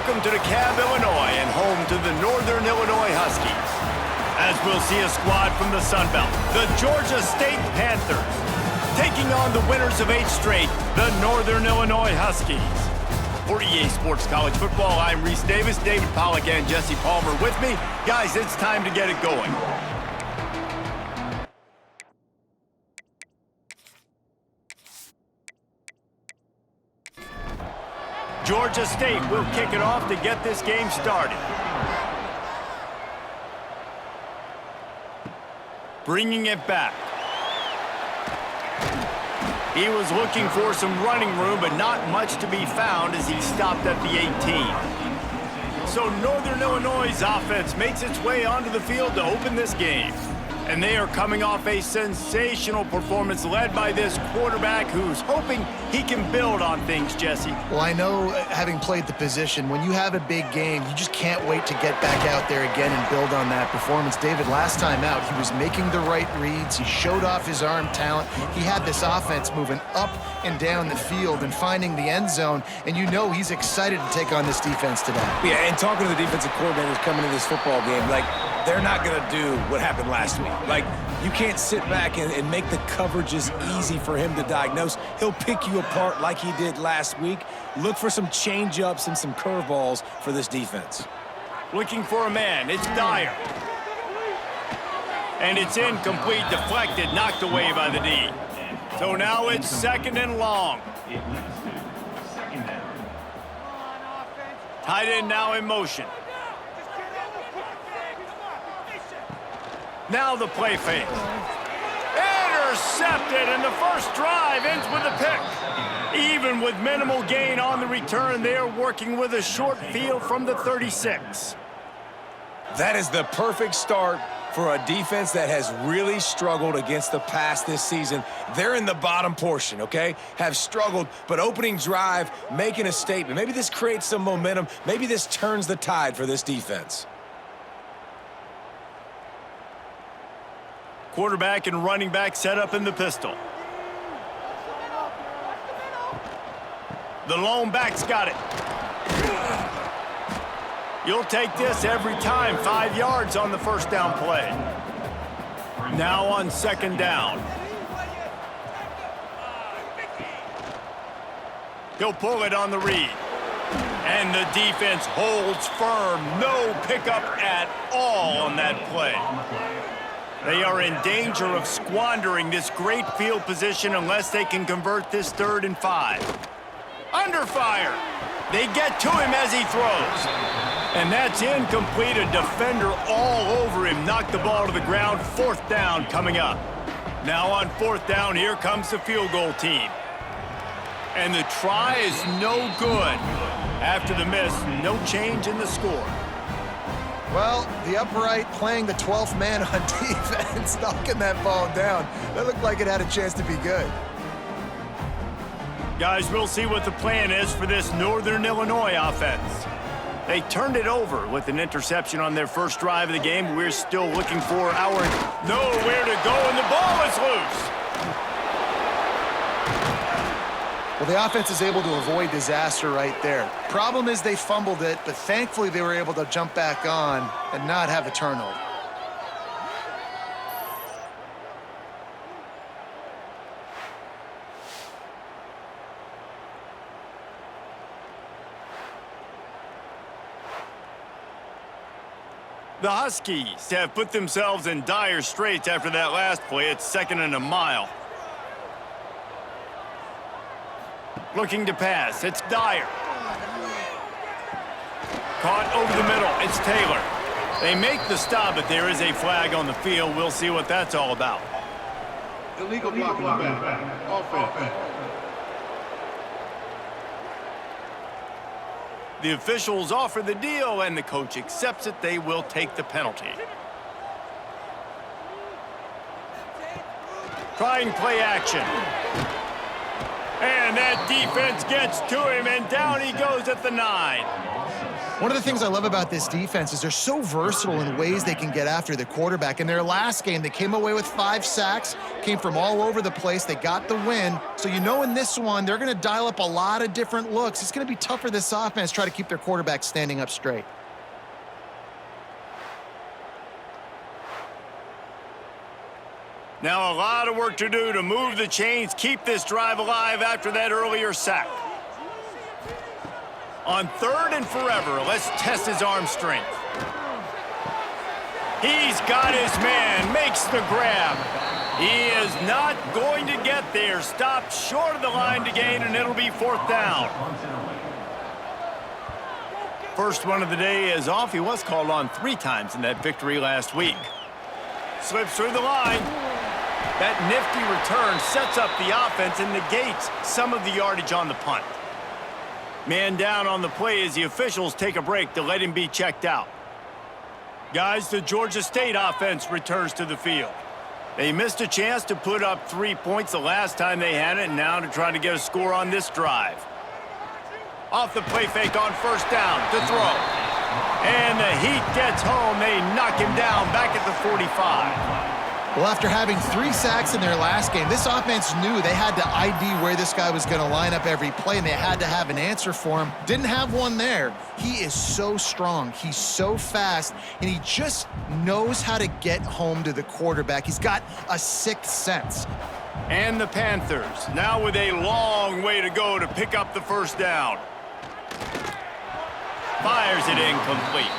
Welcome to DeKalb, Illinois, and home to the Northern Illinois Huskies. As we'll see a squad from the Sun Belt, the Georgia State Panthers, taking on the winners of 8 straight, the Northern Illinois Huskies. For EA Sports College Football, I'm Reese Davis, David Pollack, and Jesse Palmer with me. Guys, it's time to get it going. Georgia State will kick it off to get this game started. Bringing it back. He was looking for some running room, but not much to be found as he stopped at the 18. So Northern Illinois' offense makes its way onto the field to open this game. And they are coming off a sensational performance led by this quarterback who's hoping he can build on things, Jesse. Well, I know, having played the position, when you have a big game, you just can't wait to get back out there again and build on that performance. David, last time out, he was making the right reads. He showed off his arm talent. He had this offense moving up and down the field and finding the end zone, and you know he's excited to take on this defense today. Yeah, and talking to the defensive coordinators coming into this football game, they're not going to do what happened last week. You can't sit back and make the coverages easy for him to diagnose. He'll pick you apart like he did last week. Look for some change-ups and some curveballs for this defense. Looking for a man. It's Dyer. And it's incomplete, deflected, knocked away by the D. So now it's 2nd and long. Tight end now in motion. Now the play fake. Intercepted, and the first drive ends with a pick. Even with minimal gain on the return, they are working with a short field from the 36. That is the perfect start for a defense that has really struggled against the pass this season. They're in the bottom portion, okay? Have struggled, but opening drive, making a statement. Maybe this creates some momentum. Maybe this turns the tide for this defense. Quarterback and running back set up in the pistol. The lone back's got it. You'll take this every time. 5 yards on the first down play. Now on 2nd down. He'll pull it on the read. And the defense holds firm. No pickup at all on that play. They are in danger of squandering this great field position unless they can convert this 3rd and 5. Under fire. They get to him as he throws. And that's incomplete. A defender all over him. Knocked the ball to the ground. 4th down coming up. Now on 4th down, here comes the field goal team. And the try is no good. After the miss, no change in the score. Well, the upright playing the 12th man on defense, knocking that ball down. That looked like it had a chance to be good. Guys, we'll see what the plan is for this Northern Illinois offense. They turned it over with an interception on their first drive of the game. We're still looking for our nowhere to go, and the ball is loose. Well, the offense is able to avoid disaster right there. Problem is they fumbled it, but thankfully they were able to jump back on and not have a turnover. The Huskies have put themselves in dire straits after that last play. It's 2nd and a mile. Looking to pass. It's Dyer. Caught over the middle. It's Taylor. They make the stop, but there is a flag on the field. We'll see what that's all about. Illegal blocking back. Offense. The officials offer the deal, and the coach accepts it. They will take the penalty. Trying play action. And that defense gets to him, and down he goes at the 9. One of the things I love about this defense is they're so versatile in ways they can get after the quarterback. In their last game, they came away with 5 sacks, came from all over the place. They got the win. So you know in this one, they're going to dial up a lot of different looks. It's going to be tough for this offense to try to keep their quarterback standing up straight. Now a lot of work to do to move the chains, keep this drive alive after that earlier sack. On 3rd and forever, let's test his arm strength. He's got his man, makes the grab. He is not going to get there. Stopped short of the line to gain, and it'll be 4th down. First one of the day is off. He was called on 3 times in that victory last week. Slips through the line. That nifty return sets up the offense and negates some of the yardage on the punt. Man down on the play as the officials take a break to let him be checked out. Guys, the Georgia State offense returns to the field. They missed a chance to put up 3 points the last time they had it, and now to try to get a score on this drive. Off the play fake on 1st down to throw. And the heat gets home. They knock him down back at the 45. Well, after having 3 sacks in their last game, this offense knew they had to ID where this guy was going to line up every play, and they had to have an answer for him. Didn't have one there. He is so strong. He's so fast, and he just knows how to get home to the quarterback. He's got a 6th sense. And the Panthers, now with a long way to go to pick up the 1st down. Fires it incomplete.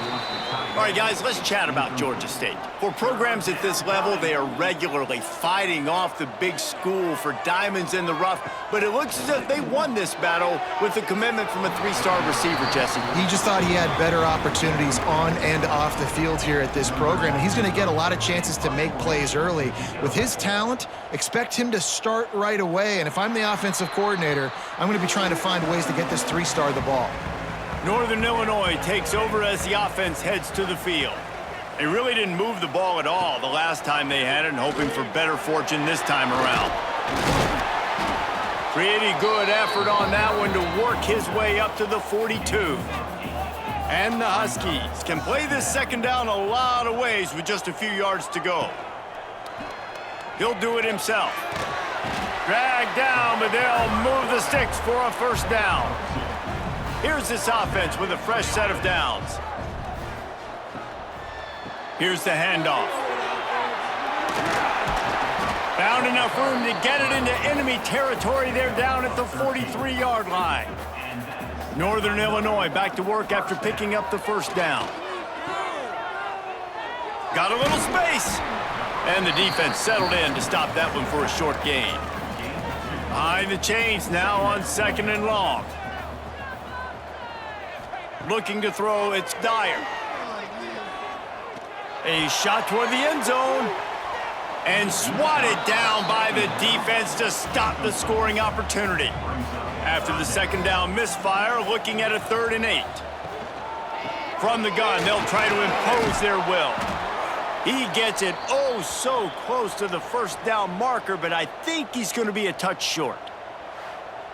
All right, guys, let's chat about Georgia State. For programs at this level, they are regularly fighting off the big school for diamonds in the rough, but it looks as if they won this battle with the commitment from a 3-star receiver, Jesse. He just thought he had better opportunities on and off the field here at this program, and he's going to get a lot of chances to make plays early. With his talent, expect him to start right away, and if I'm the offensive coordinator, I'm going to be trying to find ways to get this 3-star the ball. Northern Illinois takes over as the offense heads to the field. They really didn't move the ball at all the last time they had it, and hoping for better fortune this time around. Pretty good effort on that one to work his way up to the 42. And the Huskies can play this 2nd down a lot of ways with just a few yards to go. He'll do it himself. Drag down, but they'll move the sticks for a 1st down. Here's this offense with a fresh set of downs. Here's the handoff. Found enough room to get it into enemy territory. They're down at the 43-yard line. Northern Illinois back to work after picking up the 1st down. Got a little space. And the defense settled in to stop that one for a short gain. Behind the chains now on 2nd and long. Looking to throw, it's Dyer. A shot toward the end zone. And swatted down by the defense to stop the scoring opportunity. After the 2nd down misfire, looking at a 3rd and 8. From the gun, they'll try to impose their will. He gets it oh so close to the 1st down marker, but I think he's going to be a touch short.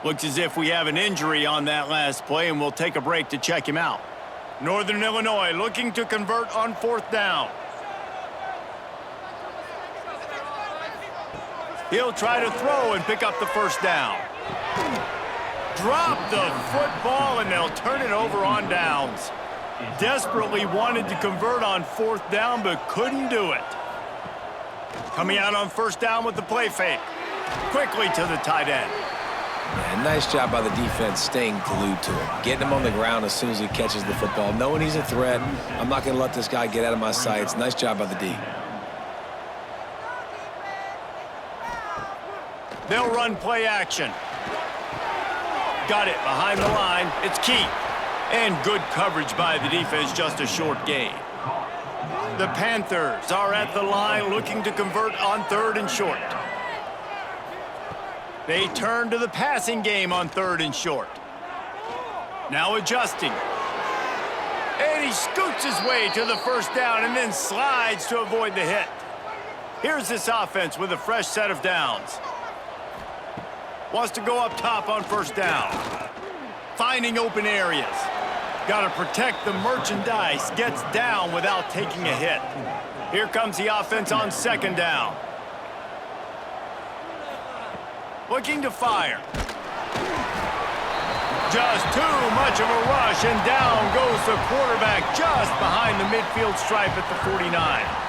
Looks as if we have an injury on that last play, and we'll take a break to check him out. Northern Illinois looking to convert on 4th down. He'll try to throw and pick up the 1st down. Drop the football, and they'll turn it over on downs. Desperately wanted to convert on 4th down, but couldn't do it. Coming out on 1st down with the play fake. Quickly to the tight end. Yeah, nice job by the defense staying glued to him. Getting him on the ground as soon as he catches the football. Knowing he's a threat, I'm not going to let this guy get out of my sights. Nice job by the D. They'll run play action. Got it behind the line. It's Keith. And good coverage by the defense, just a short gain. The Panthers are at the line looking to convert on 3rd and short. They turn to the passing game on 3rd and short. Now adjusting. And he scoots his way to the 1st down and then slides to avoid the hit. Here's this offense with a fresh set of downs. Wants to go up top on 1st down. Finding open areas. Got to protect the merchandise. Gets down without taking a hit. Here comes the offense on second down. Looking to fire. Just too much of a rush, and down goes the quarterback just behind the midfield stripe at the 49.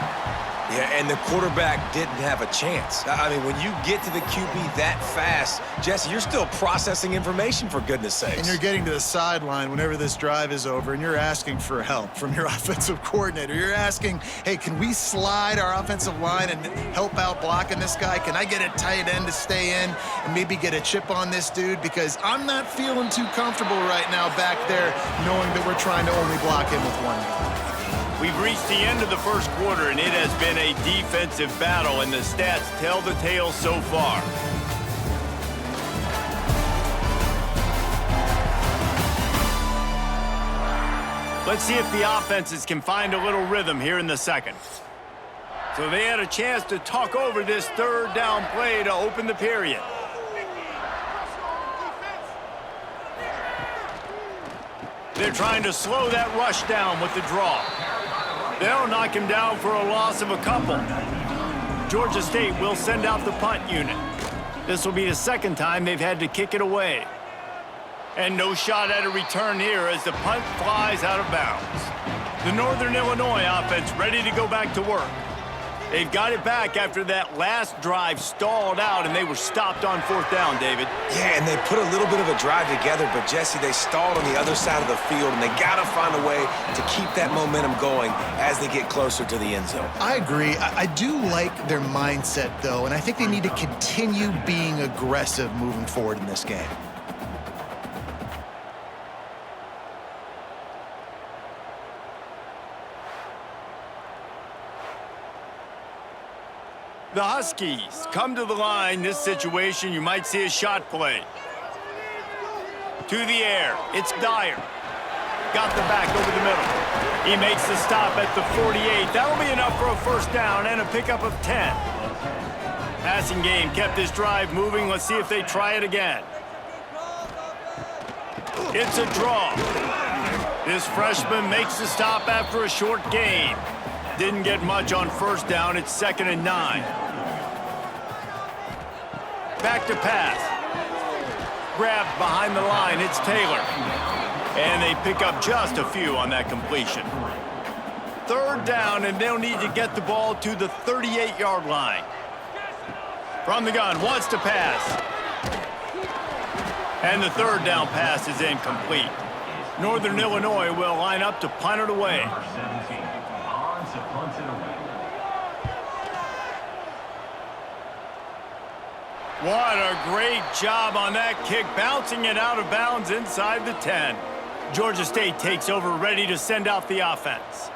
Yeah, and the quarterback didn't have a chance. I mean, when you get to the QB that fast, Jesse, you're still processing information, for goodness sakes. And you're getting to the sideline whenever this drive is over, and you're asking for help from your offensive coordinator. You're asking, hey, can we slide our offensive line and help out blocking this guy? Can I get a tight end to stay in and maybe get a chip on this dude? Because I'm not feeling too comfortable right now back there knowing that we're trying to only block him with one guy. We've reached the end of the first quarter, and it has been a defensive battle, and the stats tell the tale so far. Let's see if the offenses can find a little rhythm here in the second. So they had a chance to talk over this third down play to open the period. They're trying to slow that rush down with the draw. They'll knock him down for a loss of a couple. Georgia State will send out the punt unit. This will be the second time they've had to kick it away. And no shot at a return here as the punt flies out of bounds. The Northern Illinois offense ready to go back to work. They've got it back after that last drive stalled out, and they were stopped on fourth down, David. Yeah, and they put a little bit of a drive together, but, Jesse, they stalled on the other side of the field, and they got to find a way to keep that momentum going as they get closer to the end zone. I agree. I do like their mindset, though, and I think they need to continue being aggressive moving forward in this game. The Huskies come to the line. This situation, you might see a shot play. To the air. It's Dyer. Got the back over the middle. He makes the stop at the 48. That'll be enough for a first down and a pickup of 10. Passing game kept this drive moving. Let's see if they try it again. It's a draw. This freshman makes the stop after a short gain. Didn't get much on first down. It's 2nd and 9. Back to pass. Grabbed behind the line. It's Taylor. And they pick up just a few on that completion. Third down, and they'll need to get the ball to the 38-yard line. From the gun, wants to pass. And the third down pass is incomplete. Northern Illinois will line up to punt it away. What a great job on that kick, bouncing it out of bounds inside the 10. Georgia State takes over, ready to send out the offense.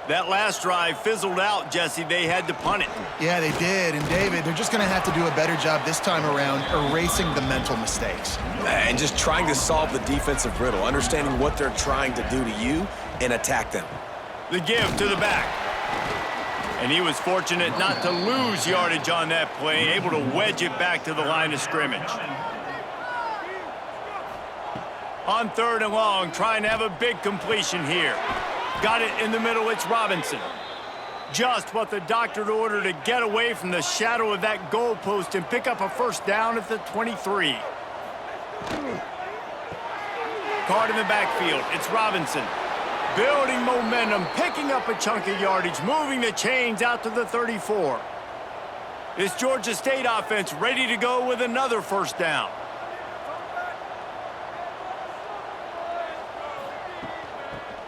That last drive fizzled out, Jesse. They had to punt it. Yeah, they did. And, David, they're just going to have to do a better job this time around erasing the mental mistakes. And just trying to solve the defensive riddle, understanding what they're trying to do to you and attack them. The give to the back. And he was fortunate not to lose yardage on that play, able to wedge it back to the line of scrimmage. On 3rd and long, trying to have a big completion here. Got it in the middle, it's Robinson. Just what the doctor ordered to get away from the shadow of that goalpost and pick up a first down at the 23. Card in the backfield, it's Robinson. Building momentum, picking up a chunk of yardage, moving the chains out to the 34. This Georgia State offense ready to go with another first down.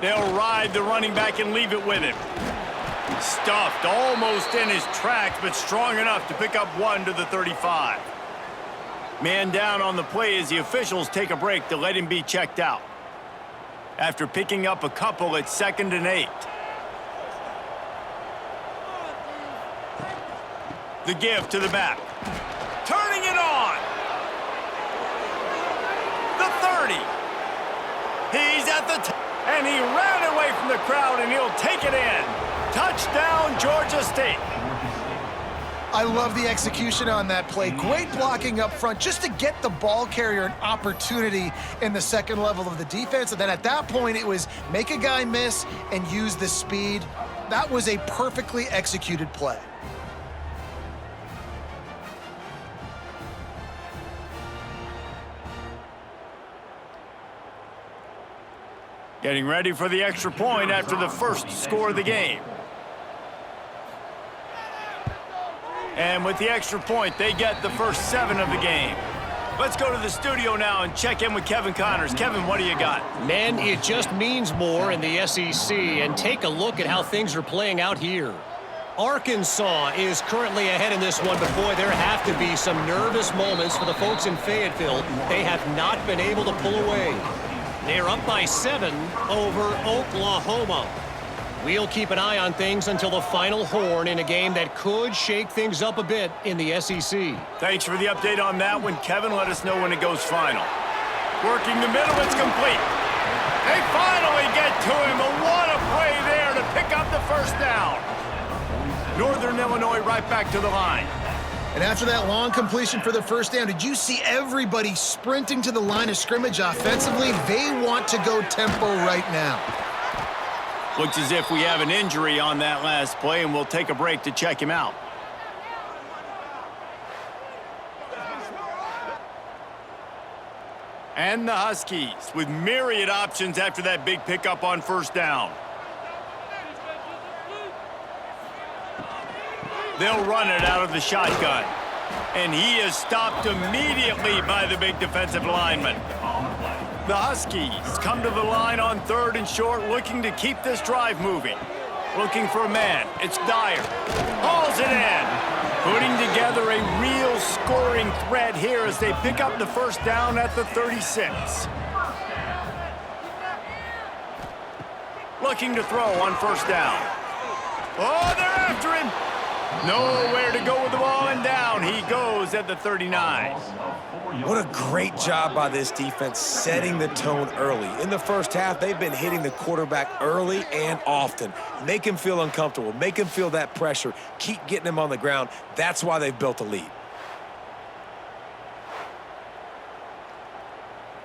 They'll ride the running back and leave it with him. Stuffed almost in his tracks, but strong enough to pick up 1 to the 35. Man down on the play as the officials take a break to let him be checked out. After picking up a couple, it's 2nd and 8. The give to the back. Turning it on. The 30. He's at the and he ran away from the crowd, and he'll take it in. Touchdown, Georgia State. I love the execution on that play. Great blocking up front just to get the ball carrier an opportunity in the second level of the defense. And then at that point, it was make a guy miss and use the speed. That was a perfectly executed play. Getting ready for the extra point after the first score of the game. And with the extra point, they get the first 7 of the game. Let's go to the studio now and check in with Kevin Connors. Kevin, what do you got? Man, it just means more in the SEC, and take a look at how things are playing out here. Arkansas is currently ahead in this one, but boy, there have to be some nervous moments for the folks in Fayetteville. They have not been able to pull away. They're up by 7 over Oklahoma. We'll keep an eye on things until the final horn in a game that could shake things up a bit in the SEC. Thanks for the update on that one, Kevin. Let us know when it goes final. Working the middle, it's complete. They finally get to him, but what a play there to pick up the first down. Northern Illinois right back to the line. And after that long completion for the first down, did you see everybody sprinting to the line of scrimmage offensively? They want to go tempo right now. Looks as if we have an injury on that last play, and we'll take a break to check him out. And the Huskies with myriad options after that big pickup on first down. They'll run it out of the shotgun. And he is stopped immediately by the big defensive lineman. The Huskies come to the line on 3rd and short, looking to keep this drive moving. Looking for a man. It's Dyer. Hauls it in. Putting together a real scoring threat here as they pick up the first down at the 36. Looking to throw on first down. Oh, they're after him. Nowhere to go with the ball, and down he goes at the 39. What a great job by this defense setting the tone early. In the first half, they've been hitting the quarterback early and often. Make him feel uncomfortable. Make him feel that pressure. Keep getting him on the ground. That's why they've built a lead.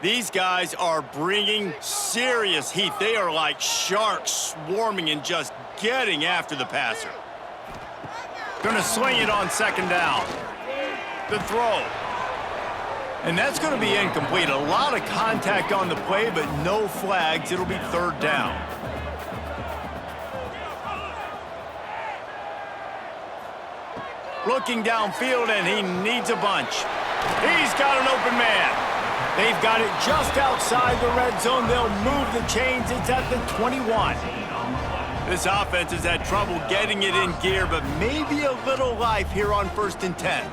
These guys are bringing serious heat. They are like sharks swarming and just getting after the passer. Gonna swing it on second down. The throw. And that's going to be incomplete. A lot of contact on the play, but no flags. It'll be 3rd down. Looking downfield, and he needs a bunch. He's got an open man. They've got it just outside the red zone. They'll move the chains. It's at the 21. This offense has had trouble getting it in gear, but maybe a little life here on 1st and 10.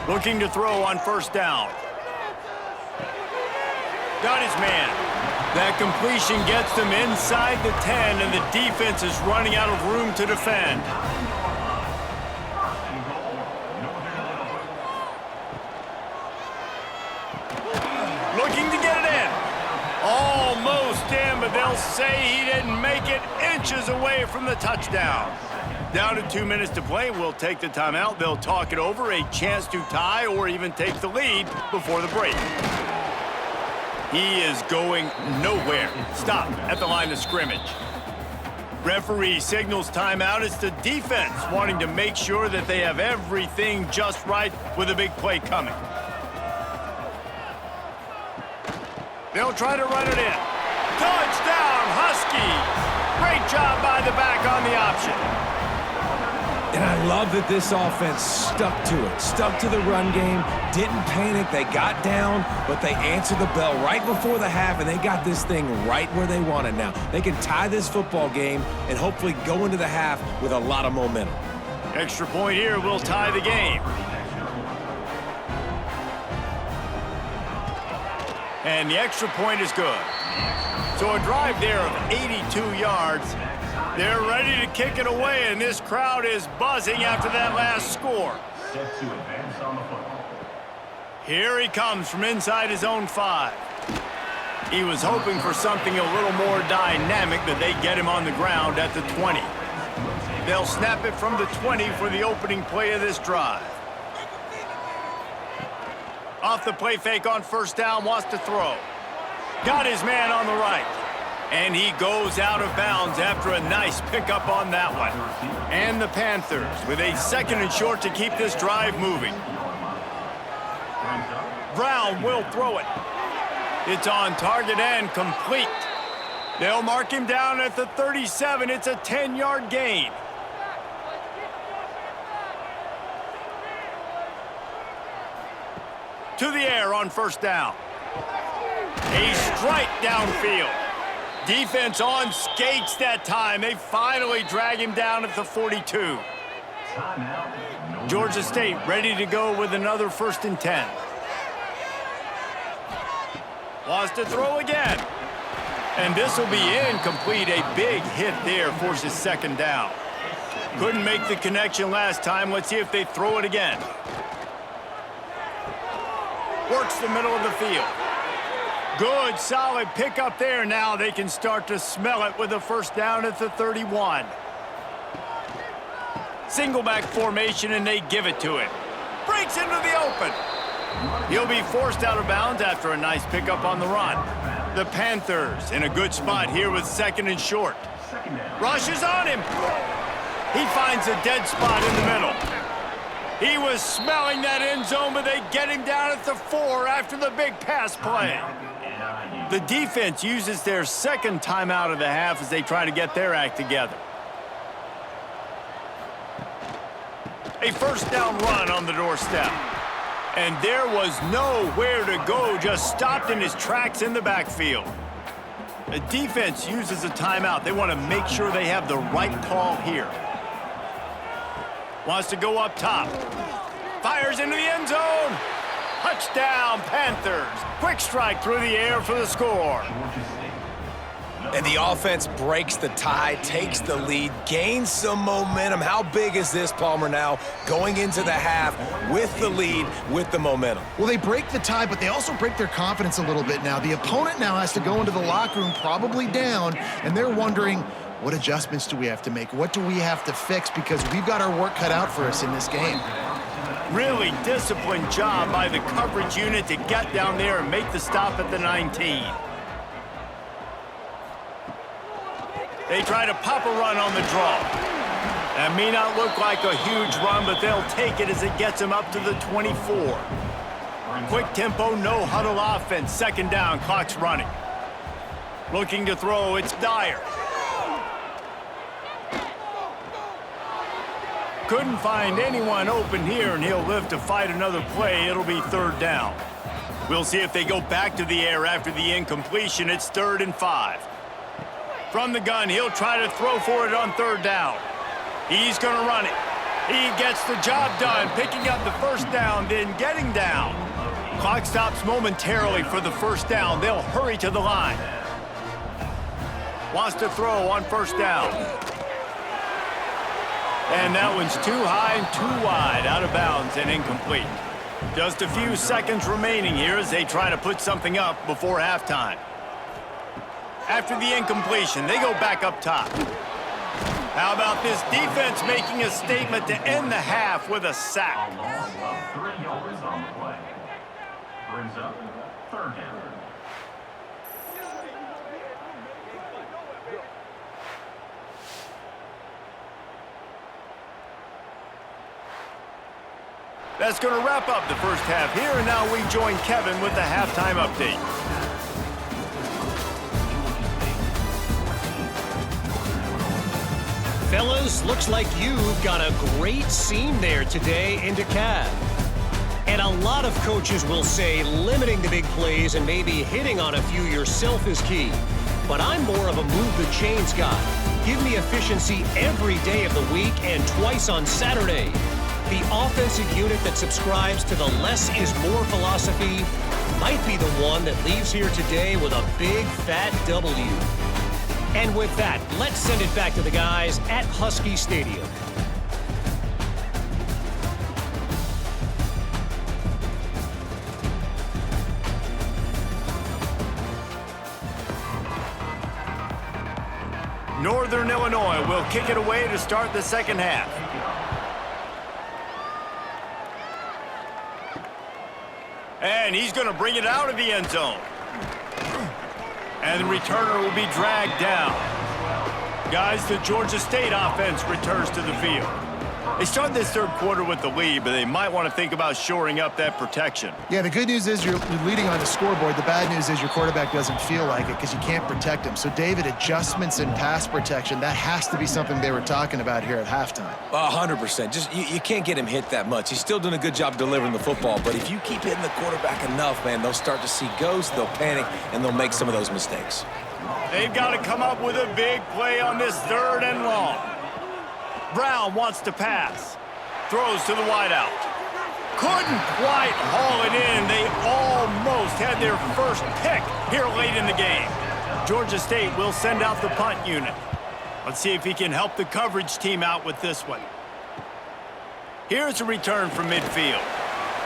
Looking to throw on first down. Got his man. That completion gets them inside the 10, and the defense is running out of room to defend. Looking to get it in. Almost in, but they'll say he didn't make it, inches away from the touchdown. Down to 2 minutes to play. We'll take the timeout. They'll talk it over. A chance to tie or even take the lead before the break. He is going nowhere. Stop at the line of scrimmage. Referee signals timeout. It's the defense wanting to make sure that they have everything just right with a big play coming. They'll try to run it in. Touchdown, Huskies! Great job by the back on the option. And I love that this offense stuck to it, stuck to the run game, didn't panic. They got down, but they answered the bell right before the half, and they got this thing right where they want it now. They can tie this football game and hopefully go into the half with a lot of momentum. Extra point here will tie the game. And the extra point is good. So a drive there of 82 yards. They're ready to kick it away, and this crowd is buzzing after that last score. Here he comes from inside his own 5. He was hoping for something a little more dynamic, but they get him on the ground at the 20. They'll snap it from the 20 for the opening play of this drive. Off the play fake on first down, wants to throw. Got his man on the right. And he goes out of bounds after a nice pickup on that one. And the Panthers with a 2nd and short to keep this drive moving. Brown will throw it. It's on target and complete. They'll mark him down at the 37. It's a 10-yard gain. To the air on first down. A strike downfield. Defense on skates that time. They finally drag him down at the 42. Georgia State ready to go with another 1st and 10. Wants to throw again. And this will be incomplete. A big hit there forces 2nd down. Couldn't make the connection last time. Let's see if they throw it again. Works the middle of the field. Good, solid pickup there. Now they can start to smell it with a 1st down at the 31. Single back formation, and they give it to him. Breaks into the open. He'll be forced out of bounds after a nice pickup on the run. The Panthers in a good spot here with 2nd and short. Rushes on him. He finds a dead spot in the middle. He was smelling that end zone, but they get him down at the 4 after the big pass play. The defense uses their 2nd timeout of the half as they try to get their act together. A 1st down run on the doorstep. And there was nowhere to go, just stopped in his tracks in the backfield. The defense uses a timeout. They want to make sure they have the right call here. Wants to go up top. Fires into the end zone. Touchdown, Panthers. Quick strike through the air for the score. And the offense breaks the tie, takes the lead, gains some momentum. How big is this, Palmer, now going into the half with the lead, with the momentum? Well, they break the tie, but they also break their confidence a little bit now. The opponent now has to go into the locker room probably down, and they're wondering, what adjustments do we have to make? What do we have to fix? Because we've got our work cut out for us in this game. Really disciplined job by the coverage unit to get down there and make the stop at the 19. They try to pop a run on the draw. That may not look like a huge run, but they'll take it as it gets them up to the 24. Quick tempo, no huddle offense. 2nd down, clock's running. Looking to throw, it's Dyer. Couldn't find anyone open here, and he'll live to fight another play. It'll be 3rd down. We'll see if they go back to the air after the incompletion. It's 3rd and 5. From the gun, he'll try to throw for it on 3rd down. He's going to run it. He gets the job done, picking up the 1st down, then getting down. Clock stops momentarily for the 1st down. They'll hurry to the line. Wants to throw on 1st down. And that one's too high and too wide, out of bounds and incomplete. Just a few seconds remaining here as they try to put something up before halftime. After the incompletion, they go back up top. How about this defense making a statement to end the half with a sack? 3 yards on the play. Brings up 3rd down. That's going to wrap up the first half here, and now we join Kevin with the halftime update. Fellas, looks like you've got a great seam there today in DeKalb. And a lot of coaches will say limiting the big plays and maybe hitting on a few yourself is key. But I'm more of a move the chains guy. Give me efficiency every day of the week and twice on Saturday. The offensive unit that subscribes to the less is more philosophy might be the one that leaves here today with a big fat W. And with that, let's send it back to the guys at Husky Stadium. Northern Northern Illinois will kick it away to start the second half. And he's going to bring it out of the end zone. And the returner will be dragged down. Guys, the Georgia State offense returns to the field. They start this third quarter with the lead, but they might want to think about shoring up that protection. Yeah, the good news is you're leading on the scoreboard. The bad news is your quarterback doesn't feel like it because you can't protect him. So, David, adjustments in pass protection, that has to be something they were talking about here at halftime. 100%. Just you can't get him hit that much. He's still doing a good job delivering the football, but if you keep hitting the quarterback enough, man, they'll start to see ghosts, they'll panic, and they'll make some of those mistakes. They've got to come up with a big play on this third and long. Brown wants to pass. Throws to the wideout. Couldn't quite haul it in. They almost had their first pick here late in the game. Georgia State will send out the punt unit. Let's see if he can help the coverage team out with this one. Here's a return from midfield.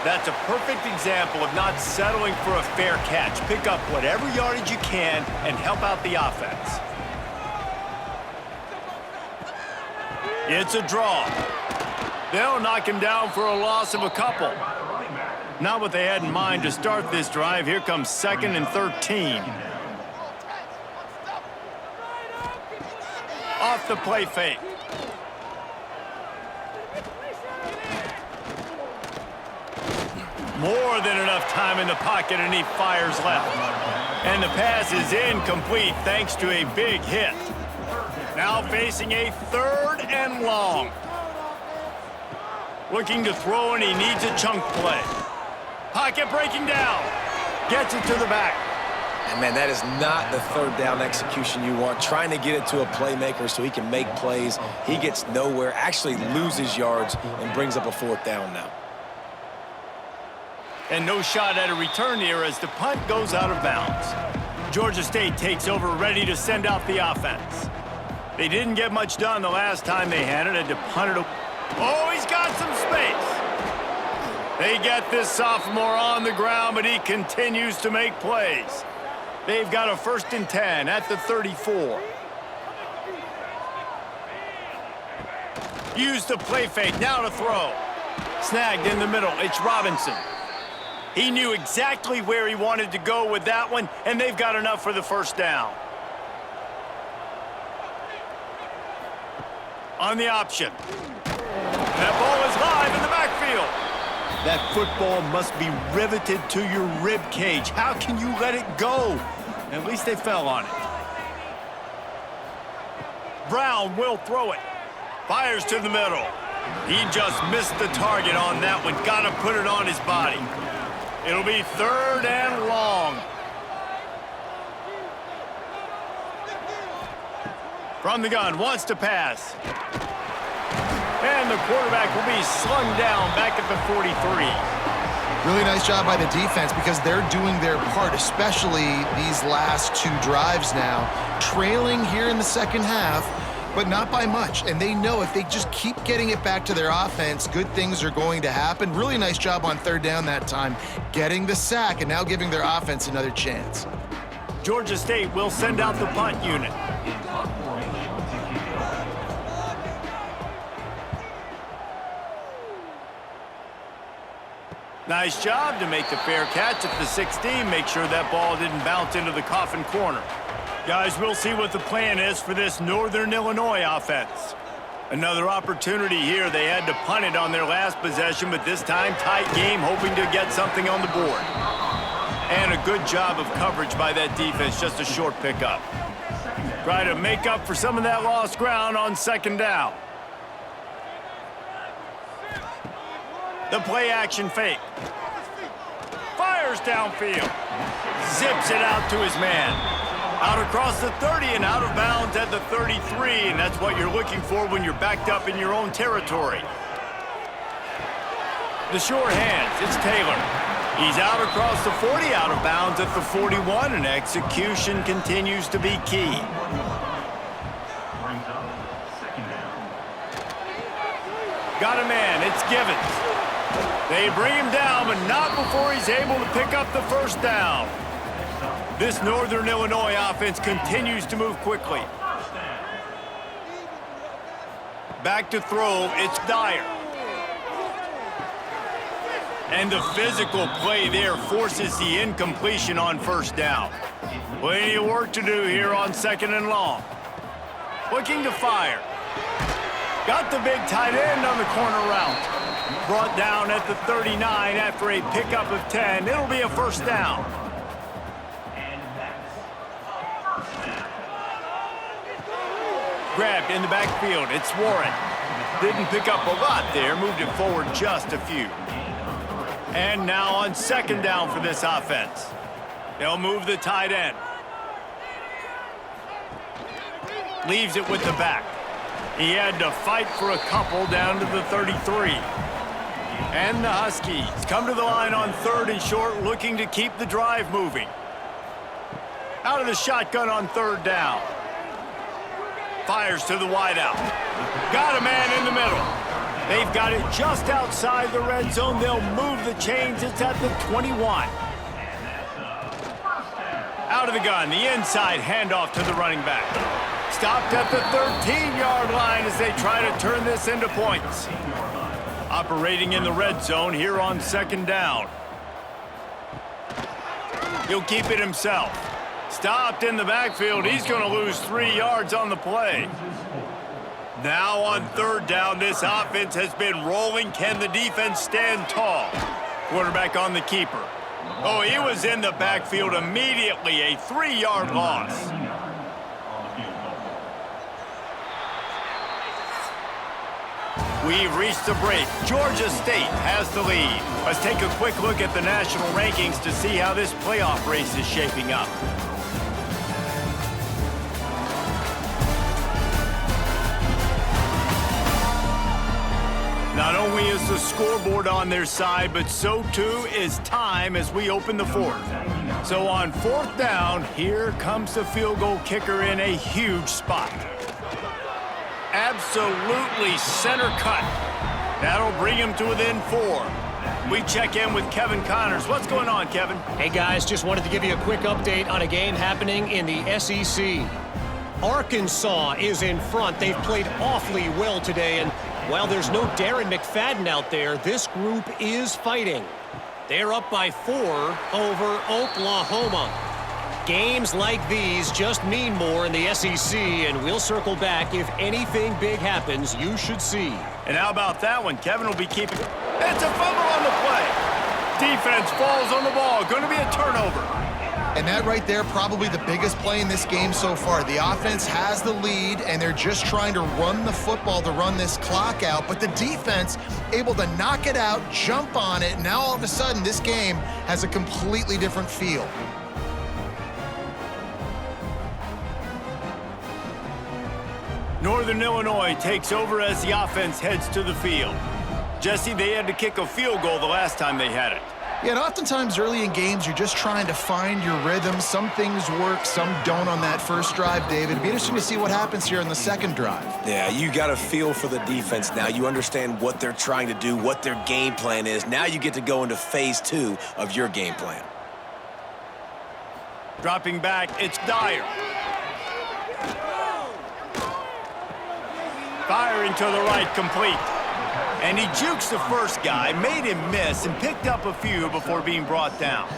That's a perfect example of not settling for a fair catch. Pick up whatever yardage you can and help out the offense. It's a draw. They'll knock him down for a loss of a couple. Not what they had in mind to start this drive. Here comes 2nd and 13. Off the play fake. More than enough time in the pocket, and he fires left. And the pass is incomplete thanks to a big hit. Now facing a 3rd and long. Looking to throw, and he needs a chunk play. Pocket breaking down. Gets it to the back. And, man, that is not the third down execution you want. Trying to get it to a playmaker so he can make plays. He gets nowhere, actually loses yards, and brings up a 4th down now. And no shot at a return here as the punt goes out of bounds. Georgia State takes over, ready to send out the offense. They didn't get much done the last time they had it. Had to punt it. Oh, he's got some space. They get this sophomore on the ground, but he continues to make plays. They've got a 1st and 10 at the 34. Use the play fake, now to throw. Snagged in the middle, it's Robinson. He knew exactly where he wanted to go with that one, and they've got enough for the 1st down. On the option. That ball is live in the backfield. That football must be riveted to your rib cage. How can you let it go? At least they fell on it. Brown will throw it. Fires to the middle. He just missed the target on that one. Got to put it on his body. It'll be 3rd and long. From the gun, wants to pass. And the quarterback will be slung down back at the 43. Really nice job by the defense because they're doing their part, especially these last 2 drives now. Trailing here in the second half, but not by much. And they know if they just keep getting it back to their offense, good things are going to happen. Really nice job on 3rd down that time, getting the sack and now giving their offense another chance. Georgia State will send out the punt unit. Nice job to make the fair catch at the 16. Make sure that ball didn't bounce into the coffin corner. Guys, we'll see what the plan is for this Northern Illinois offense. Another opportunity here. They had to punt it on their last possession, but this time tight game, hoping to get something on the board. And a good job of coverage by that defense, just a short pickup. Try to make up for some of that lost ground on 2nd down. The play action fake. Fires downfield. Zips it out to his man. Out across the 30 and out of bounds at the 33, and that's what you're looking for when you're backed up in your own territory. The sure hands, it's Taylor. He's out across the 40, out of bounds at the 41, and execution continues to be key. Got a man, it's Givens. They bring him down, but not before he's able to pick up the 1st down. This Northern Illinois offense continues to move quickly. Back to throw, it's Dyer. And the physical play there forces the incompletion on first down. Plenty of work to do here on 2nd and long. Looking to fire. Got the big tight end on the corner route. Brought down at the 39 after a pickup of 10. It'll be a first down. Grabbed in the backfield. It's Warren. Didn't pick up a lot there. Moved it forward just a few. And now on 2nd down for this offense. They'll move the tight end. Leaves it with the back. He had to fight for a couple down to the 33. And the Huskies come to the line on 3rd and short, looking to keep the drive moving. Out of the shotgun on 3rd down. Fires to the wideout. Got a man in the middle. They've got it just outside the red zone. They'll move the chains. It's at the 21. Out of the gun, the inside handoff to the running back. Stopped at the 13-yard line as they try to turn this into points. Operating in the red zone here on 2nd down. He'll keep it himself. Stopped in the backfield. He's going to lose 3 yards on the play. Now on 3rd down, this offense has been rolling. Can the defense stand tall? Quarterback on the keeper. Oh, he was in the backfield immediately. A 3-yard loss. We've reached the break. Georgia State has the lead. Let's take a quick look at the national rankings to see how this playoff race is shaping up. Not only is the scoreboard on their side, but so too is time as we open the 4th. So on 4th down, here comes the field goal kicker in a huge spot. Absolutely center cut. That'll bring him to within 4. We check in with Kevin Connors. What's going on, Kevin? Hey, guys, just wanted to give you a quick update on a game happening in the SEC. Arkansas is in front. They've played awfully well today, and while there's no Darren McFadden out there, this group is fighting. They're up by 4 over Oklahoma. Games like these just mean more in the SEC, and we'll circle back if anything big happens. You should see. And how about that one? Kevin will be keeping... It's a fumble on the play. Defense falls on the ball. Going to be a turnover. And that right there, probably the biggest play in this game so far. The offense has the lead, and they're just trying to run the football to run this clock out. But the defense able to knock it out, jump on it. Now all of a sudden, this game has a completely different feel. Northern Illinois takes over as the offense heads to the field. Jesse, they had to kick a field goal the last time they had it. Yeah, and oftentimes early in games, you're just trying to find your rhythm. Some things work, some don't on that first drive, David. It'd be interesting to see what happens here in the second drive. Yeah, you got a feel for the defense now. You understand what they're trying to do, what their game plan is. Now you get to go into phase 2 of your game plan. Dropping back, it's Dyer. Firing to the right, complete. And he jukes the first guy, made him miss, and picked up a few before being brought down.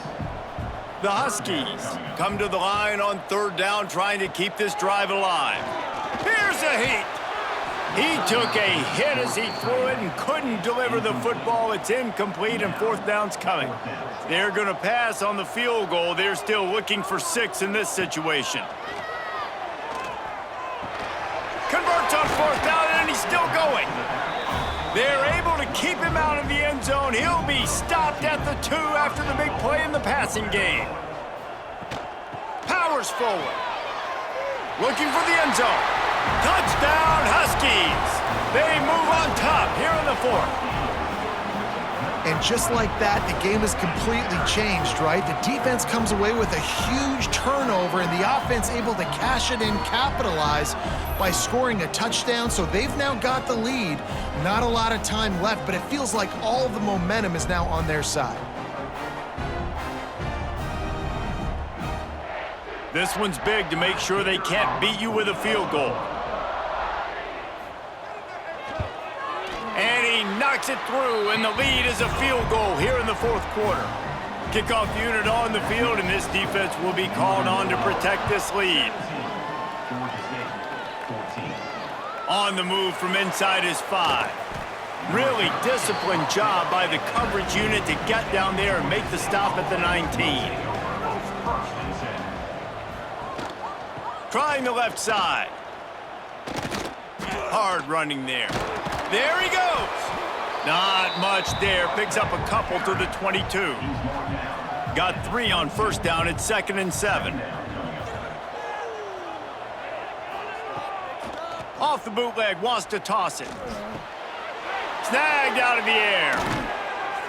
The Huskies come to the line on 3rd down, trying to keep this drive alive. Here's a heat. He took a hit as he threw it and couldn't deliver the football. It's incomplete, and 4th down's coming. They're going to pass on the field goal. They're still looking for 6 in this situation. Converts on 4th down, and he's still going. They're able to keep him out of the end zone. He'll be stopped at the 2 after the big play in the passing game. Powers forward. Looking for the end zone. Touchdown, Huskies. They move on top here in the 4th. And just like that, the game has completely changed, right? The defense comes away with a huge turnover, and the offense able to cash it in, capitalize by scoring a touchdown. So they've now got the lead. Not a lot of time left, but it feels like all the momentum is now on their side. This one's big to make sure they can't beat you with a field goal. knocks it through, and the lead is a field goal here in the fourth quarter. Kickoff unit on the field, and this defense will be called on to protect this lead. On the move from inside is 5. Really disciplined job by the coverage unit to get down there and make the stop at the 19. Trying the left side. Hard running there. There he goes. Not much there. Picks up a couple to the 22. Got 3 on first down. It's 2nd and 7. Off the bootleg, wants to toss it. Snagged out of the air.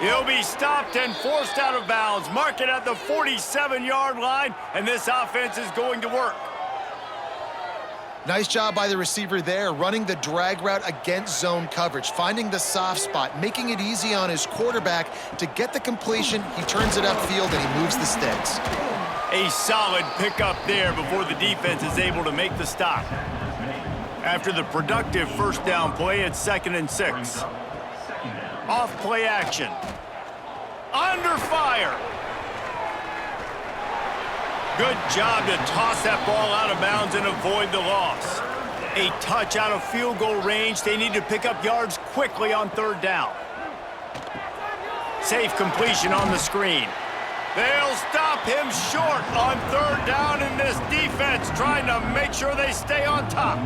He'll be stopped and forced out of bounds. Mark it at the 47-yard line, and this offense is going to work. Nice job by the receiver there, running the drag route against zone coverage, finding the soft spot, making it easy on his quarterback to get the completion. He turns it upfield, and he moves the sticks. A solid pickup there before the defense is able to make the stop. After the productive first down play, it's 2nd and 6. Off play action. Under fire. Good job to toss that ball out of bounds and avoid the loss. A touch out of field goal range. They need to pick up yards quickly on 3rd down. Safe completion on the screen. They'll stop him short on 3rd down, in this defense trying to make sure they stay on top.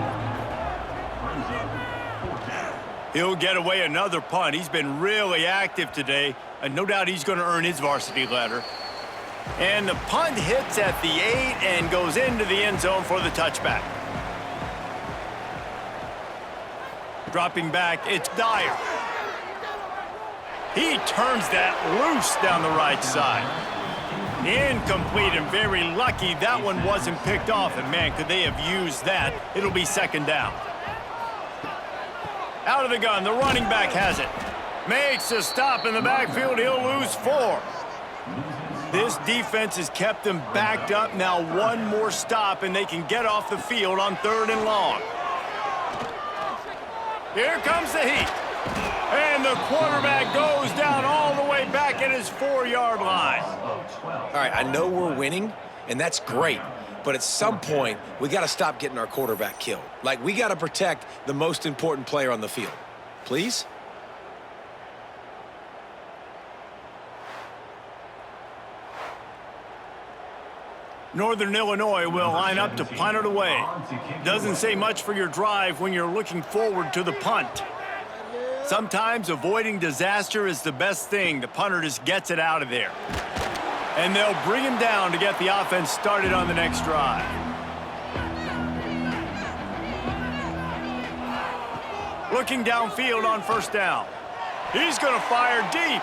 He'll get away another punt. He's been really active today, and no doubt he's going to earn his varsity letter. And the punt hits at the 8 and goes into the end zone for the touchback. Dropping back, it's Dyer. He turns that loose down the right side. Incomplete, and very lucky that one wasn't picked off. And man, could they have used that. It'll be 2nd down. Out of the gun, the running back has it. Makes a stop in the backfield, he'll lose 4. This defense has kept them backed up. Now one more stop, and they can get off the field on 3rd and long. Here comes the heat. And the quarterback goes down all the way back at his 4-yard line. All right, I know we're winning, and that's great. But at some point, we got to stop getting our quarterback killed. Like, we got to protect the most important player on the field. Please? Northern Illinois will line up to punt it away. Doesn't say much for your drive when you're looking forward to the punt. Sometimes avoiding disaster is the best thing. The punter just gets it out of there. And they'll bring him down to get the offense started on the next drive. Looking downfield on 1st down. He's going to fire deep.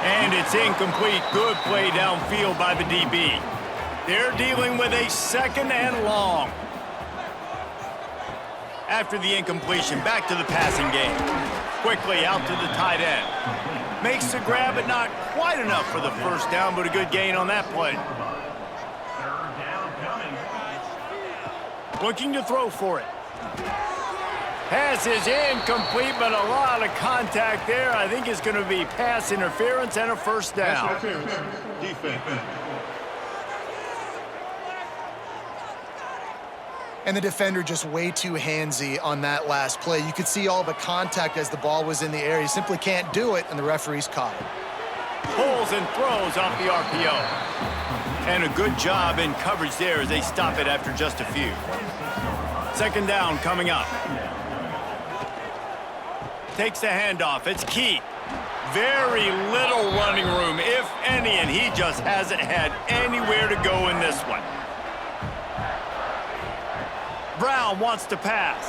And it's incomplete. Good play downfield by the DB. They're dealing with a 2nd and long. After the incompletion, back to the passing game. Quickly out to the tight end. Makes the grab, but not quite enough for the 1st down, but a good gain on that play. Looking to throw for it. Pass is incomplete, but a lot of contact there. I think it's going to be pass interference and a 1st down. Pass interference. Defense. And the defender just way too handsy on that last play. You could see all the contact as the ball was in the air. He simply can't do it, and the referee's caught it. Pulls and throws off the RPO. And a good job in coverage there as they stop it after just a few. 2nd down coming up. Takes the handoff. It's Key. Very little running room, if any, and he just hasn't had anywhere to go in this one. Brown wants to pass.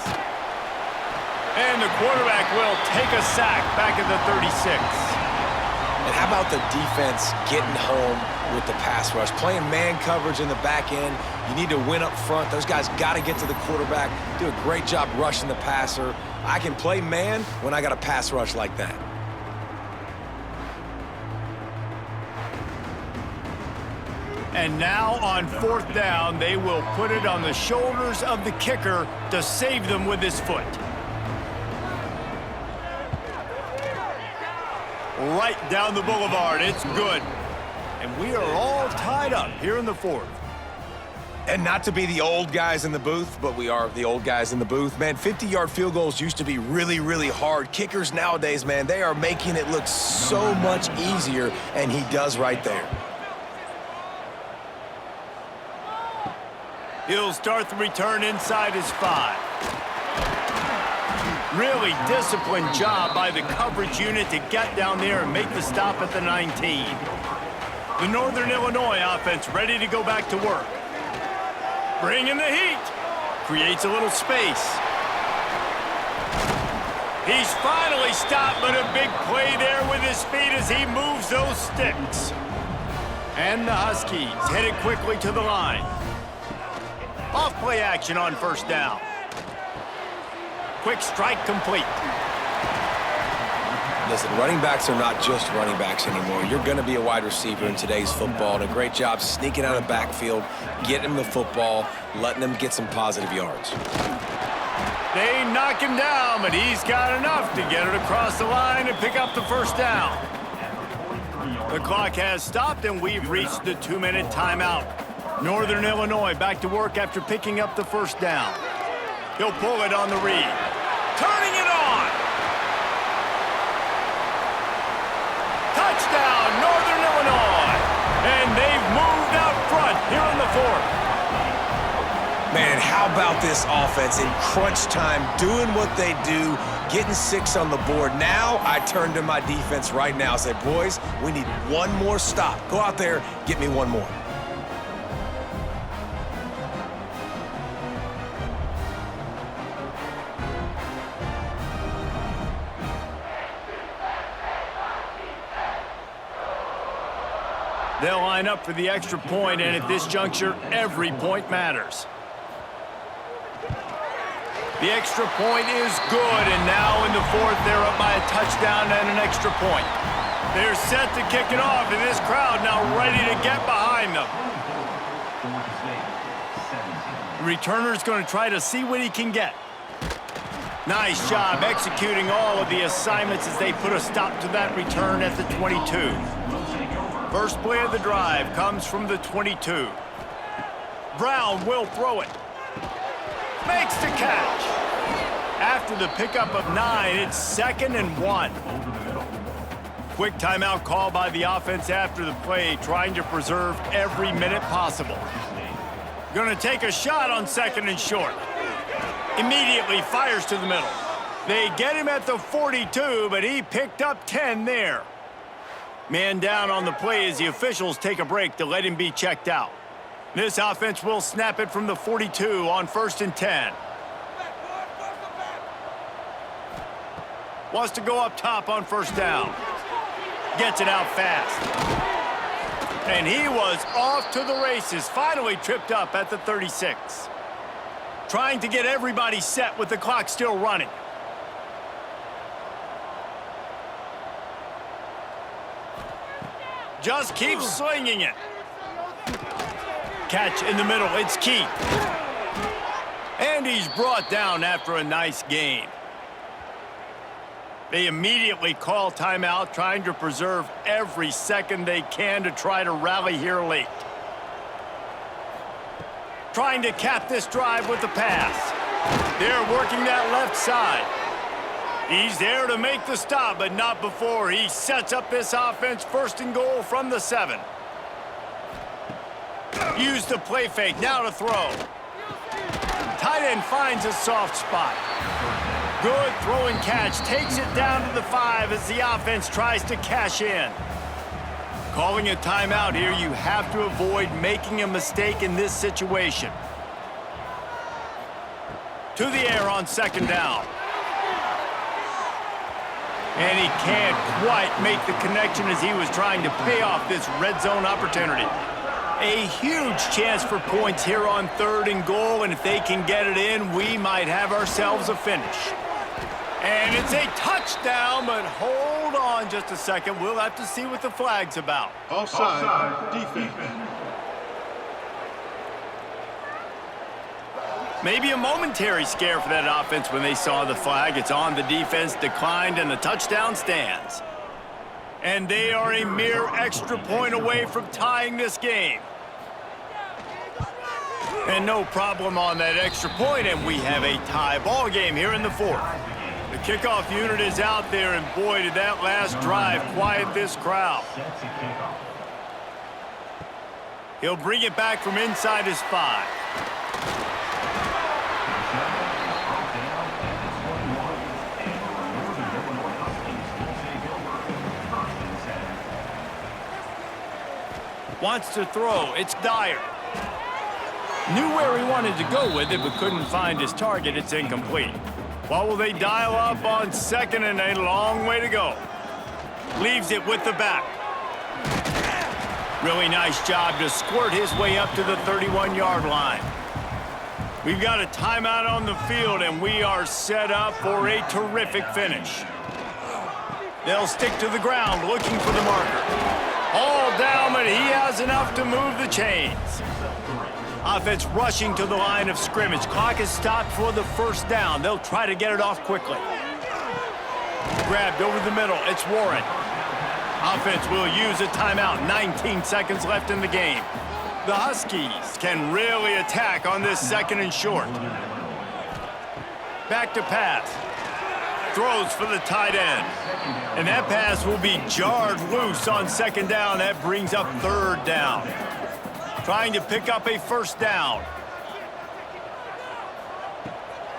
And the quarterback will take a sack back at the 36. And how about the defense getting home with the pass rush? Playing man coverage in the back end. You need to win up front. Those guys got to get to the quarterback. Do a great job rushing the passer. I can play man when I got a pass rush like that. And now on 4th down, they will put it on the shoulders of the kicker to save them with his foot. right down the boulevard. It's good. And we are all tied up here in the fourth. And not to be the old guys in the booth, but we are the old guys in the booth. Man, 50-yard field goals used to be really, really hard. Kickers nowadays, man, they are making it look so much easier, and he does right there. He'll start the return inside his 5. Really disciplined job by the coverage unit to get down there and make the stop at the 19. The Northern Illinois offense ready to go back to work. Bringing the heat. Creates a little space. He's finally stopped, but a big play there with his speed as he moves those sticks. And the Huskies headed quickly to the line. Off play action on first down. Quick strike complete. Listen, running backs are not just running backs anymore. You're going to be a wide receiver in today's football. And a great job sneaking out of the backfield, getting him the football, letting him get some positive yards. They knock him down, but he's got enough to get it across the line and pick up the first down. The clock has stopped, and we've reached the 2-minute timeout. Northern Illinois back to work after picking up the first down. He'll pull it on the read. Turning it on! Touchdown, Northern Illinois! And they've moved out front here in the fourth. Man, how about this offense in crunch time, doing what they do, getting 6 on the board. Now I turn to my defense right now and say, boys, we need one more stop. Go out there, get me one more. They'll line up for the extra point, and at this juncture, every point matters. The extra point is good, and now in the fourth, they're up by a touchdown and an extra point. They're set to kick it off, and this crowd now ready to get behind them. The returner's going to try to see what he can get. Nice job executing all of the assignments as they put a stop to that return at the 22. First play of the drive comes from the 22. Brown will throw it. Makes the catch. After the pickup of 9, it's 2nd and 1. Quick timeout call by the offense after the play, trying to preserve every minute possible. Going to take a shot on 2nd and short. Immediately fires to the middle. They get him at the 42, but he picked up 10 there. Man down on the play as the officials take a break to let him be checked out. This offense will snap it from the 42 on 1st and 10. Wants to go up top on first down. Gets it out fast. And he was off to the races, finally tripped up at the 36. Trying to get everybody set with the clock still running. Just keep swinging it. Catch in the middle, it's Keith. And he's brought down after a nice gain. They immediately call timeout, trying to preserve every second they can to try to rally here late. Trying to cap this drive with the pass. They're working that left side. He's there to make the stop, but not before he sets up this offense 1st and goal from the 7. Use the play fake, now to throw. Tight end finds a soft spot. Good throw and catch, takes it down to the 5 as the offense tries to cash in. Calling a timeout here, you have to avoid making a mistake in this situation. To the air on 2nd down. And he can't quite make the connection as he was trying to pay off this red zone opportunity. A huge chance for points here on 3rd and goal, and if they can get it in, we might have ourselves a finish. And it's a touchdown, but hold on just a second. We'll have to see what the flag's about. Offside, defense. Maybe a momentary scare for that offense when they saw the flag. It's on, the defense declined, and the touchdown stands. And they are a mere extra point away from tying this game. And no problem on that extra point, and we have a tie ball game here in the fourth. The kickoff unit is out there, and boy, did that last drive quiet this crowd. He'll bring it back from inside his 5. Wants to throw. It's Dyer. Knew where he wanted to go with it, but couldn't find his target. It's incomplete. What will they dial up on second, and a long way to go? Leaves it with the back. Really nice job to squirt his way up to the 31-yard line. We've got a timeout on the field, and we are set up for a terrific finish. They'll stick to the ground looking for the marker. All down, but he has enough to move the chains. Offense rushing to the line of scrimmage. Clock is stopped for the first down. They'll try to get it off quickly. Grabbed over the middle. It's Warren. Offense will use a timeout. 19 seconds left in the game. The Huskies can really attack on this second and short. Back to pass. Throws for the tight end. And that pass will be jarred loose on second down. That brings up third down. Trying to pick up a first down.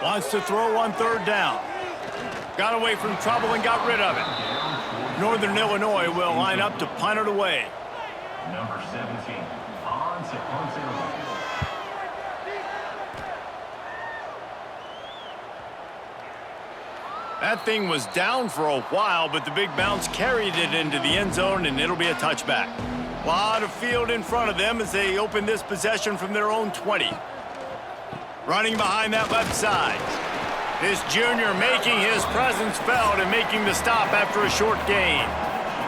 Wants to throw on third down. Got away from trouble and got rid of it. Northern Illinois will line up to punt it away. Number 17, on to punt it away. That thing was down for a while, but the big bounce carried it into the end zone, and it'll be a touchback. A lot of field in front of them as they open this possession from their own 20. Running behind that left side. This junior making his presence felt and making the stop after a short gain.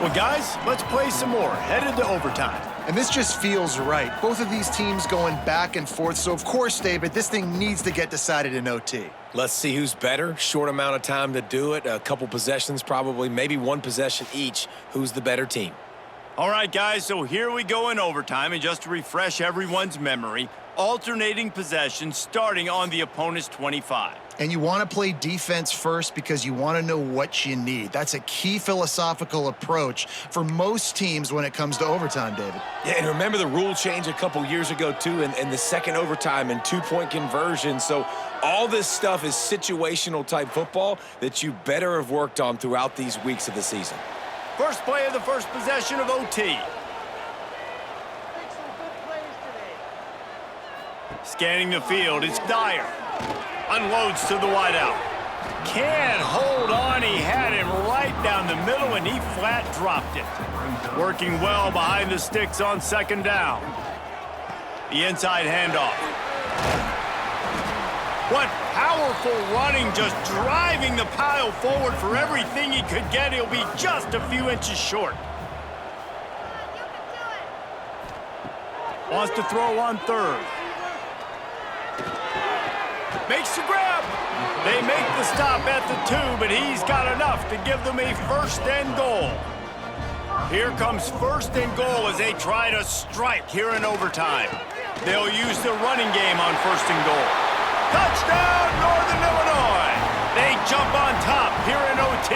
Well, guys, let's play some more. Headed to overtime. And this just feels right. Both of these teams going back and forth. So, of course, David, this thing needs to get decided in OT. Let's see who's better. Short amount of time to do it. A couple possessions probably, maybe one possession each. Who's the better team? All right, guys, so here we go in overtime. And just to refresh everyone's memory, alternating possessions starting on the opponent's 25. And you want to play defense first because you want to know what you need. That's a key philosophical approach for most teams when it comes to overtime, David. Yeah, and remember the rule change a couple years ago, too, and the second overtime and two-point conversion. So all this stuff is situational type football that you better have worked on throughout these weeks of the season. First play of the first possession of OT. Scanning the field, it's Dyer. Unloads to the wideout. Can't hold on. He had him right down the middle, and he flat dropped it. Working well behind the sticks on second down. The inside handoff. What powerful running, just driving the pile forward for everything he could get. He'll be just a few inches short. Wants to throw on third. Makes the grab. They make the stop at the 2, but he's got enough to give them a first and goal. Here comes first and goal as they try to strike here in overtime. They'll use the running game on first and goal. Touchdown, Northern Illinois. They jump on top here in OT.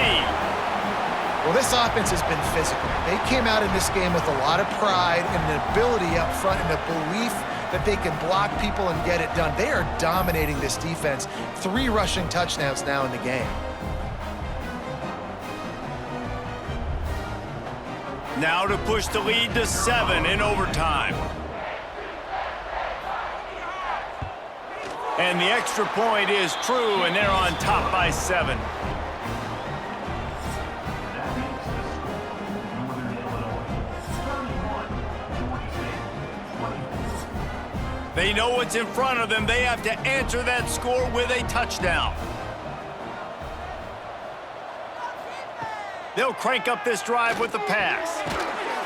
Well, this offense has been physical. They came out in this game with a lot of pride and an ability up front and a belief that they can block people and get it done. They are dominating this defense. 3 rushing touchdowns now in the game. Now to push the lead to 7 in overtime. And the extra point is true, and they're on top by 7. That makes the score Northern Illinois 31-46. They know what's in front of them. They have to answer that score with a touchdown. They'll crank up this drive with the pass.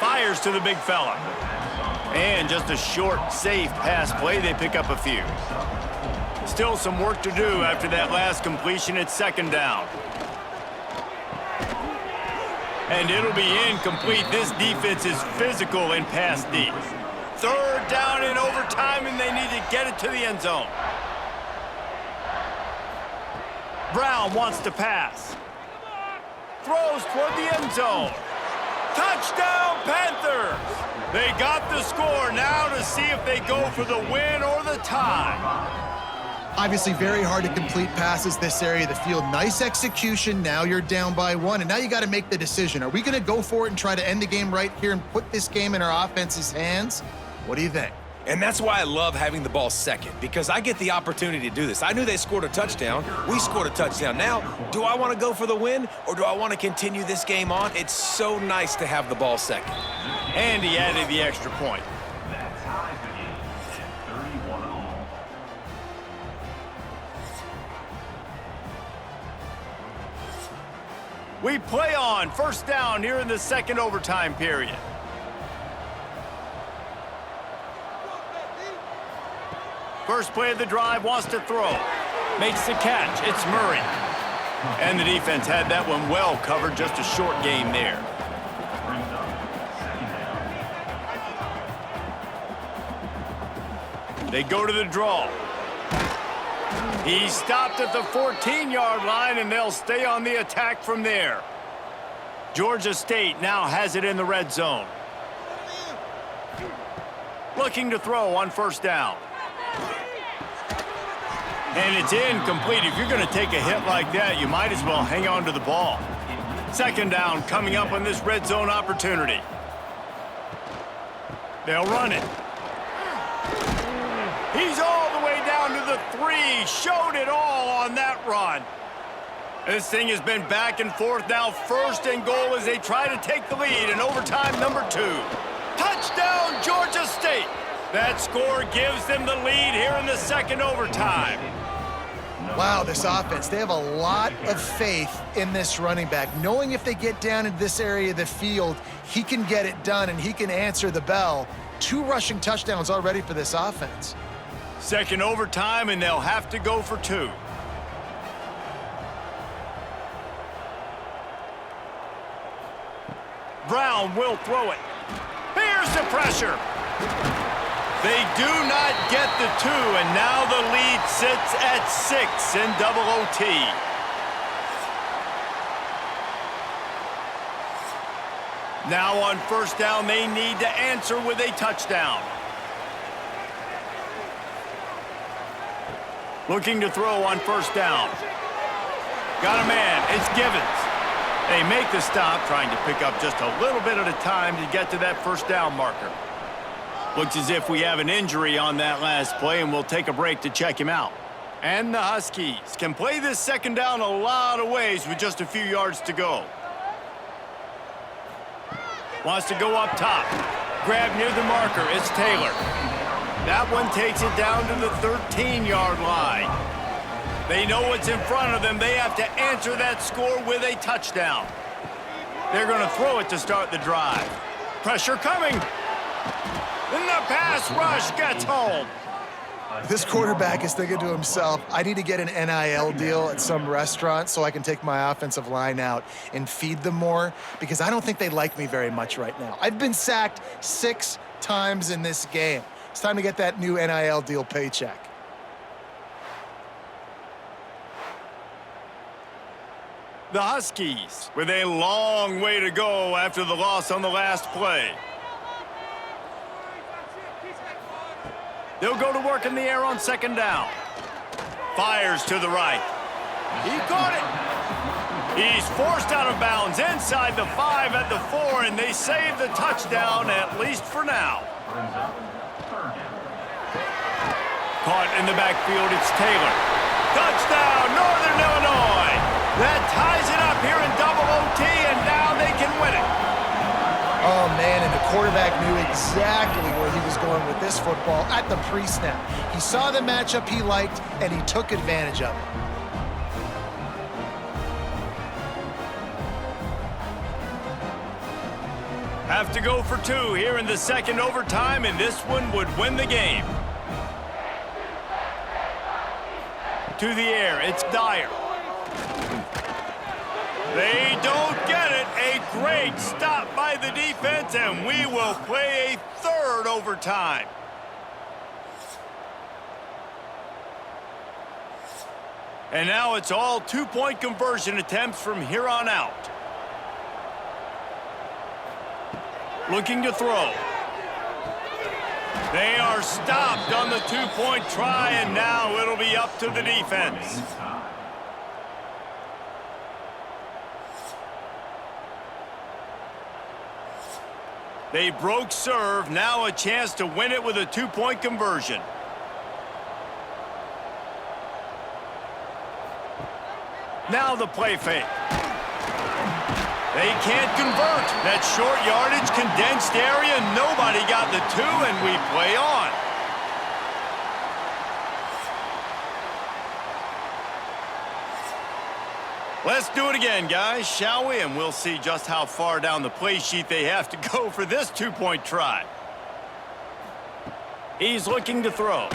Fires to the big fella. And just a short, safe pass play. They pick up a few. Still some work to do after that last completion at second down. And it'll be incomplete. This defense is physical in pass D. Third down in overtime, and they need to get it to the end zone. Brown wants to pass. Throws toward the end zone. Touchdown, Panthers! They got the score now to see if they go for the win or the tie. Obviously very hard to complete passes this area of the field. Nice execution. Now you're down by 1, and now you got to make the decision. Are we going to go for it and try to end the game right here and put this game in our offense's hands? What do you think? And that's why I love having the ball second, because I get the opportunity to do this. I knew they scored a touchdown. We scored a touchdown. Now, do I want to go for the win, or do I want to continue this game on? It's so nice to have the ball second. And he added the extra point. That ties the game at 31-all. We play on first down here in the second overtime period. First play of the drive, wants to throw. Makes the catch. It's Murray. And the defense had that one well covered. Just a short game there. Brings up second down. They go to the draw. He stopped at the 14-yard line, and they'll stay on the attack from there. Georgia State now has it in the red zone. Looking to throw on first down. And it's incomplete. If you're going to take a hit like that, you might as well hang on to the ball. Second down coming up on this red zone opportunity. They'll run it. He's all the way down to the 3. Showed it all on that run. This thing has been back and forth now. First and goal as they try to take the lead in overtime number 2. Touchdown, Georgia State. That score gives them the lead here in the second overtime. Wow, this offense, they have a lot of faith in this running back, knowing if they get down into this area of the field, he can get it done and he can answer the bell. 2 rushing touchdowns already for this offense. Second overtime, and they'll have to go for 2. Brown will throw it. Here's the pressure. They do not get the 2, and now the lead sits at 6 in double OT. Now on first down, they need to answer with a touchdown. Looking to throw on first down. Got a man. It's Givens. They make the stop, trying to pick up just a little bit at a time to get to that first down marker. Looks as if we have an injury on that last play, and we'll take a break to check him out. And the Huskies can play this second down a lot of ways with just a few yards to go. Wants to go up top. Grab near the marker. It's Taylor. That one takes it down to the 13-yard line. They know what's in front of them. They have to answer that score with a touchdown. They're going to throw it to start the drive. Pressure coming. And the pass rush gets home. This quarterback is thinking to himself, I need to get an NIL deal at some restaurant so I can take my offensive line out and feed them more, because I don't think they like me very much right now. I've been sacked 6 times in this game. It's time to get that new NIL deal paycheck. The Huskies with a long way to go after the loss on the last play. They'll go to work in the air on second down. Fires to the right. He caught it. He's forced out of bounds inside the 5 at the 4, and they save the touchdown, at least for now. Brings up third down. Caught in the backfield, it's Taylor. Touchdown, Northern Illinois. That ties it up here in double OT, and now they can win it. Oh, man, and the quarterback knew exactly where he was going with this football at the pre-snap. He saw the matchup he liked, and he took advantage of it. Have to go for 2 here in the second overtime, and this one would win the game. To the air, it's Dyer. They don't get it. A great Great stop by the defense, and we will play a third overtime. And now it's all two-point conversion attempts from here on out. Looking to throw. They are stopped on the two-point try, and now it'll be up to the defense. They broke serve, now a chance to win it with a two-point conversion. Now the play fake. They can't convert. That short yardage, condensed area, nobody got the two, and we play on. Let's do it again, guys, shall we? And we'll see just how far down the play sheet they have to go for this two-point try. He's looking to throw.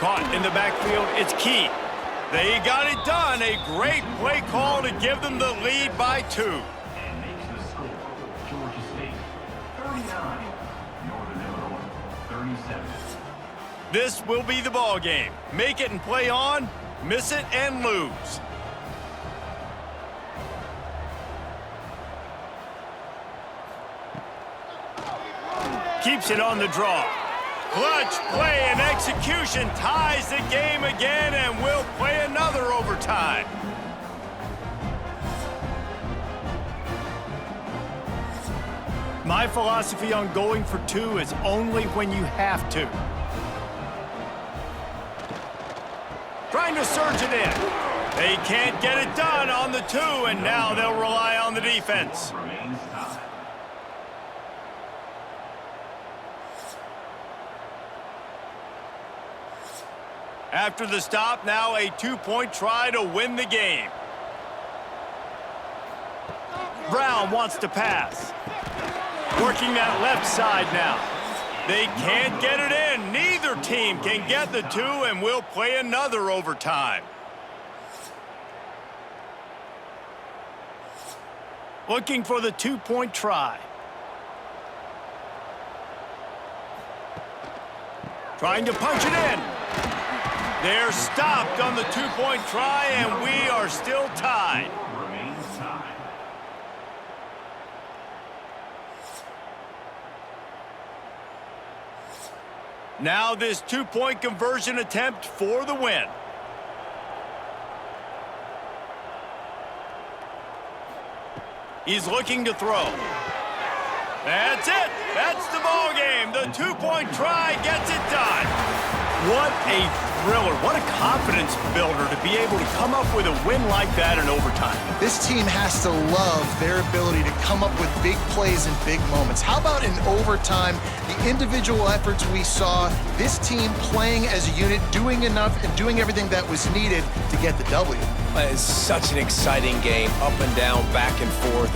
Caught in the backfield, it's Key. They got it done. A great play call to give them the lead by 2. And makes the score, Georgia State, 39, Northern Illinois, 37. This will be the ball game. Make it and play on, miss it and lose. Keeps it on the draw. Clutch play and execution ties the game again, and we'll play another overtime. My philosophy on going for 2 is only when you have to. Trying to surge it in. They can't get it done on the 2, and now they'll rely on the defense. Remains tied. After the stop, now a 2-point try to win the game. Brown wants to pass. Working that left side now. They can't get it in. Neither team can get the 2, and we'll play another overtime. Looking for the 2-point try. Trying to punch it in. They're stopped on the 2-point try, and we are still tied. Remains tied. Now this 2-point conversion attempt for the win. He's looking to throw. That's it. That's the ball game. The 2-point try gets it done. What a thriller. What a confidence builder to be able to come up with a win like that in overtime. This team has to love their ability to come up with big plays and big moments. How about in overtime, the individual efforts we saw, this team playing as a unit, doing enough and doing everything that was needed to get the W. It's such an exciting game, up and down, back and forth.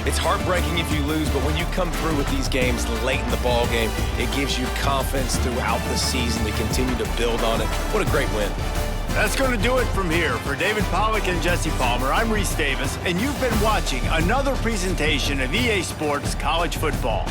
It's heartbreaking if you lose, but when you come through with these games late in the ball game, it gives you confidence throughout the season to continue to build on it. What a great win. That's going to do it from here. For David Pollack and Jesse Palmer, I'm Reese Davis, and you've been watching another presentation of EA Sports College Football.